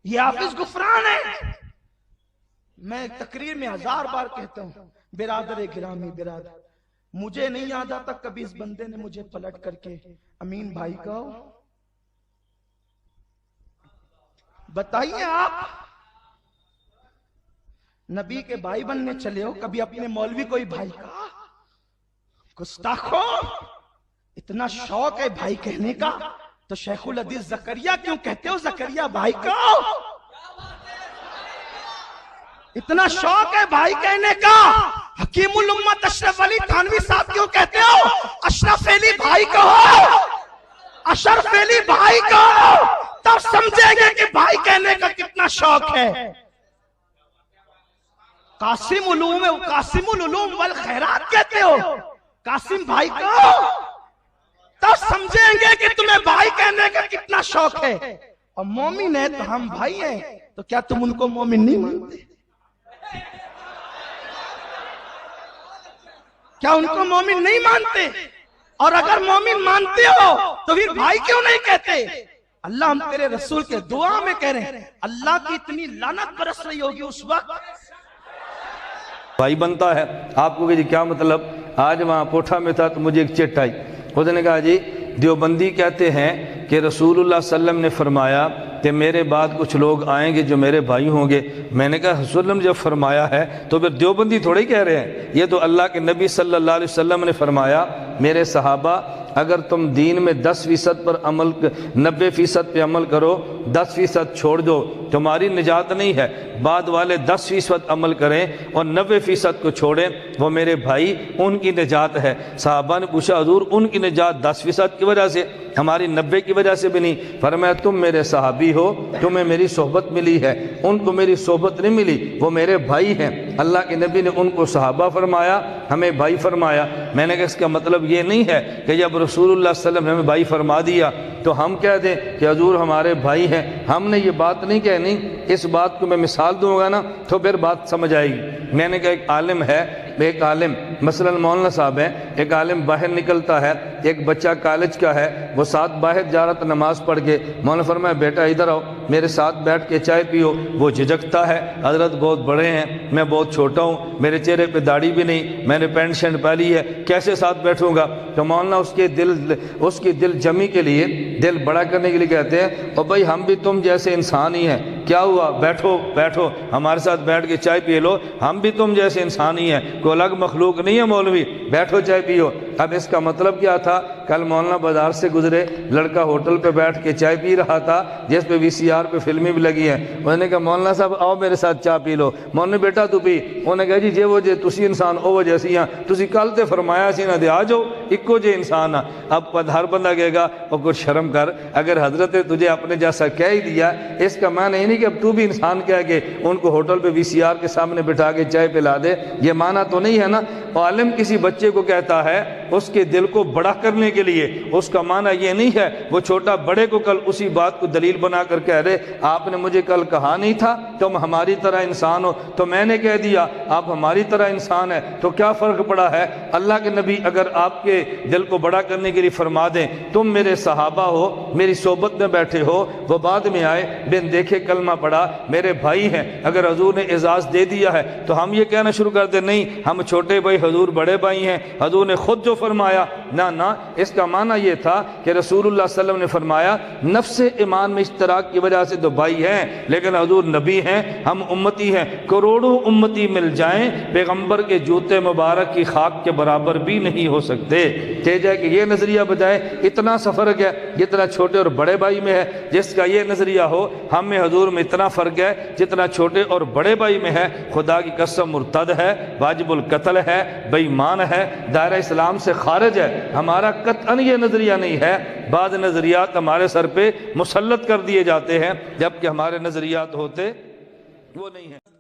یہ حافظ غفران ہے۔ میں تقریر میں 1000 بار کہتا ہوں، برادر گرامی برادر، مجھے نہیں یاد آتا کبھی اس بندے نے مجھے پلٹ کر کے امین بھائی کہو۔ بتائیے آپ نبی کے بھائی بننے چلے ہو، کبھی اپنے مولوی کوئی بھائی کہا؟ گستاخو، اتنا شوق ہے بھائی کہنے کا تو شیخ الحدیث زکریا کیوں کہتے ہو زکریا بھائی کہو؟ اتنا شوق ہے بھائی کہنے کا، حکیم الامت اشرف علی تھانوی صاحب کیوں کہتے ہو اشرف علی بھائی کہو؟ اشرف علی بھائی کہو تب سمجھیں گے کہ بھائی کہنے کا کتنا شوق ہے۔ قاسم العلوم والخیرات کہتے ہو، قاسم بھائی کہو تب سمجھیں گے کہ تمہیں بھائی کہنے کا کتنا شوق ہے۔ اور مومن ہے تو ہم بھائی ہیں، تو کیا تم ان کو مومن نہیں مانتے؟ کیا ان کو مومن نہیں مانتے؟ اور اگر مومن مانتے ہو تو پھر بھائی کیوں نہیں کہتے؟ اللہ ہم تیرے رسول کے دعا میں کہہ رہے ہیں، اللہ کی اتنی لعنت برس رہی ہوگی اس وقت۔ بھائی بنتا ہے آپ کو کہ جی کیا مطلب؟ آج وہاں کوٹھا میں تھا تو مجھے ایک چٹ آئی، اس نے کہا جی دیوبندی کہتے ہیں کہ رسول اللہ صلی اللہ علیہ وسلم نے فرمایا کہ میرے بعد کچھ لوگ آئیں گے جو میرے بھائی ہوں گے۔ میں نے کہا رسول اللہ صلی اللہ علیہ وسلم جب فرمایا ہے تو پھر دیوبندی تھوڑی کہہ رہے ہیں، یہ تو اللہ کے نبی صلی اللہ علیہ وسلم نے فرمایا میرے صحابہ اگر تم دین میں 10% پر عمل 90% پہ عمل کرو، 10% چھوڑ دو، تمہاری نجات نہیں ہے۔ بعد والے 10% عمل کریں اور 90% کو چھوڑیں، وہ میرے بھائی ان کی نجات ہے۔ صحابہ نے پوچھا حضور ان کی نجات 10% کی وجہ سے، ہماری 90 کی وجہ سے بھی نہیں؟ فرمایا تم میرے صحابی ہو، تمہیں میری صحبت ملی ہے، ان کو میری صحبت نہیں ملی، وہ میرے بھائی ہیں۔ اللہ کے نبی نے ان کو صحابہ فرمایا، ہمیں بھائی فرمایا۔ میں نے کہا اس کا مطلب یہ نہیں ہے کہ جب رسول اللہ صلی اللہ علیہ وسلم نے ہمیں بھائی فرما دیا تو ہم کہہ دیں کہ حضور ہمارے بھائی ہیں۔ ہم نے یہ بات نہیں کہنی، اس بات کو میں مثال دوں گا نا تو پھر بات سمجھ آئے گی۔ میں نے کہا ایک عالم ہے، ایک عالم مثلا مولانا صاحب ہیں، ایک عالم باہر نکلتا ہے، ایک بچہ کالج کا ہے، وہ ساتھ باہر جا رہا تھا نماز پڑھ کے، مولانا فرمایا بیٹا ادھر آؤ میرے ساتھ بیٹھ کے چائے پیو۔ وہ جھجکتا ہے، حضرت بہت بڑے ہیں، میں بہت چھوٹا ہوں، میرے چہرے پہ داڑھی بھی نہیں، میں نے پینٹ شرٹ پہنی ہے، کیسے ساتھ بیٹھوں گا؟ تو مولانا اس کی دل جمی کے لیے، دل بڑا کرنے کے لیے کہتے ہیں اور بھائی ہم بھی تم جیسے انسان ہی ہیں، کیا ہوا بیٹھو بیٹھو ہمارے ساتھ بیٹھ کے چائے پی لو، ہم بھی تم جیسے انسان ہی ہیں، کوئی الگ مخلوق نہیں ہے مولوی، بیٹھو چائے پیو۔ اب اس کا مطلب کیا تھا؟ کل مولانا بازار سے گزرے، لڑکا ہوٹل پہ بیٹھ کے چائے پی رہا تھا جس پہ VCR پہ فلمیں بھی لگی ہیں، انہوں نے کہا مولانا صاحب آؤ میرے ساتھ چائے پی لو۔ مولانا بیٹا تو پی، انہوں نے کہا جی جے وہ جے تسی انسان او وہ جیسی ہیں، تسی کل تے فرمایا سی نہ دے آ جاؤ اکو جے انسان ہاں۔ اب ہر بندہ کہے گا اور کچھ شرم کر، اگر حضرت نے تجھے اپنے جیسا کہہ ہی دیا، اس کا معنی یہ نہیں کہ اب تو بھی انسان کہہ کے ان کو ہوٹل پہ VCR کے سامنے بٹھا کے چائے پلا دے، یہ معنی تو نہیں ہے نا۔ عالم کسی بچے کو کہتا ہے اس کے دل کو بڑا کرنے کے لیے، اس کا معنی یہ نہیں ہے وہ چھوٹا بڑے کو کل اسی بات کو دلیل بنا کر کہہ رہے آپ نے مجھے کل کہا نہیں تھا تم ہماری طرح انسان ہو، تو میں نے کہہ دیا آپ ہماری طرح انسان ہے، تو کیا فرق پڑا ہے؟ اللہ کے نبی اگر آپ کے دل کو بڑا کرنے کے لیے فرما دیں تم میرے صحابہ ہو، میری صحبت میں بیٹھے ہو، وہ بعد میں آئے بن دیکھے کلمہ پڑھا، میرے بھائی ہیں، اگر حضور نے اعزاز دے دیا ہے تو ہم یہ کہنا شروع کر دیں نہیں ہم چھوٹے بھائی حضور بڑے بھائی ہیں، حضور نے خود جو فرمایا نہ اس کا معنی یہ تھا کہ رسول اللہ صلی اللہ علیہ وسلم نے فرمایا نفس ایمان میں اشتراک کی وجہ سے تو بھائی ہیں، لیکن حضور نبی ہیں، ہم امتی ہیں، کروڑوں امتی مل جائیں پیغمبر کے جوتے مبارک کی خاک کے برابر بھی نہیں ہو سکتے۔ کہ جائے کہ یہ نظریہ بجائے اتنا سا فرق ہے جتنا چھوٹے اور بڑے بھائی میں ہے، جس کا یہ نظریہ ہو ہم میں حضور میں اتنا فرق ہے جتنا چھوٹے اور بڑے بھائی میں ہے، خدا کی قسم مرتد ہے، واجب القتل ہے، بے ایمان ہے، دائرہ اسلام سے خارج ہے۔ ہمارا قطعاً یہ نظریہ نہیں ہے، بعض نظریات ہمارے سر پہ مسلط کر دیے جاتے ہیں جبکہ ہمارے نظریات ہوتے وہ نہیں ہیں۔